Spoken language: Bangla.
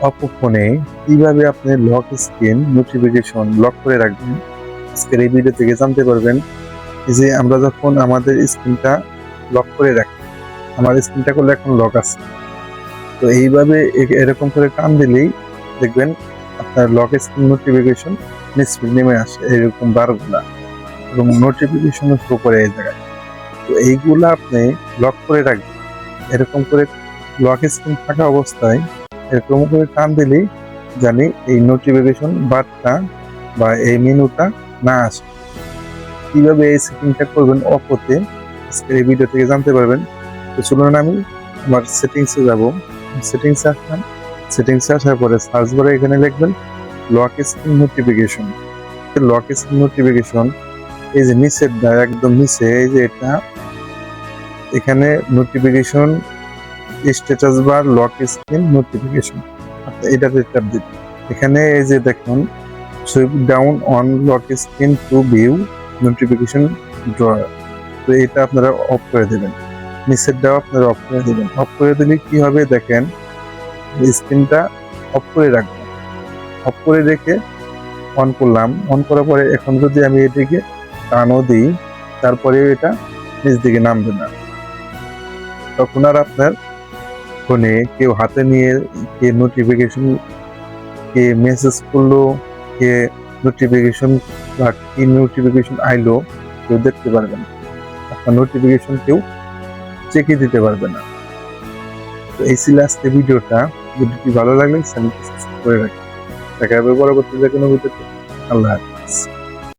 অপো ফোনে কিভাবে আপনি লক স্ক্রিন নোটিফিকেশন লক করে রাখবেন আজকের এই ভিডিও থেকে জানতে পারবেন। এই যে আমরা যখন আমাদের স্ক্রিনটা লক করে রাখি, আমার স্ক্রিনটা করলে এখন লক আছে, তো এইভাবে এরকম করে টান দিলেই দেখবেন আপনার লক স্ক্রিন নোটিফিকেশন নেমে আসে এরকম বারগুলা, এবং নোটিফিকেশন শো করে এই জায়গায়। তো এইগুলা আপনি লক করে রাখবেন। এরকম করে লক স্ক্রিন থাকা অবস্থায় এরকম করে টান দিলেই জানি এই নোটিফিকেশন বারটা বা এই মেনুটা না আসে। কিভাবে এই সেটিংটা করবেন অপোতে আজকের এই ভিডিও থেকে জানতে পারবেন। তো চলুন আমি আমার সেটিংসে যাব। সেটিংসে আসলাম, সেটিংসে আসার পরে সার্চ বারে এখানে লিখবেন lock screen notification. Lock screen notification এই যে নিচের একদম নিচে এই যে এটা, এখানে notification status bar lock screen notification, এটাতে ট্যাপ দিবেন। এখানে এই যে দেখুন sweep down on lock screen two view notification drawer, তো এটা আপনারা অফ করে দেবেন। নিচেরটাও আপনারা অফ করে দেবেন। অফ করে দিলে কি হবে দেখেন, স্ক্রিনটা অফ করে রাখবেন। অফ করে রেখে অন করলাম, অন করার পরে এখন যদি আমি এদিকে টানও দিই তারপরে এটা নিচ দিকে নামবে না। তখন আর আপনার ফোনে কেউ হাতে নিয়ে কে নোটিফিকেশন, কে মেসেজ করলো, কে নোটিফিকেশন বা কি নোটিফিকেশন আইলো কেউ দেখতে পারবে না। আপনার নোটিফিকেশন কেউ চেকই দিতে পারবে না। তো এই ছিল আজকে ভিডিওটা। ভিডিওটি ভালো লাগলে চ্যানেলটি সাবস্ক্রাইব করে রাখবেন। দেখা হবে পরবর্তী যে কোনো ভিডিওতে। আল্লাহ হাফিজ।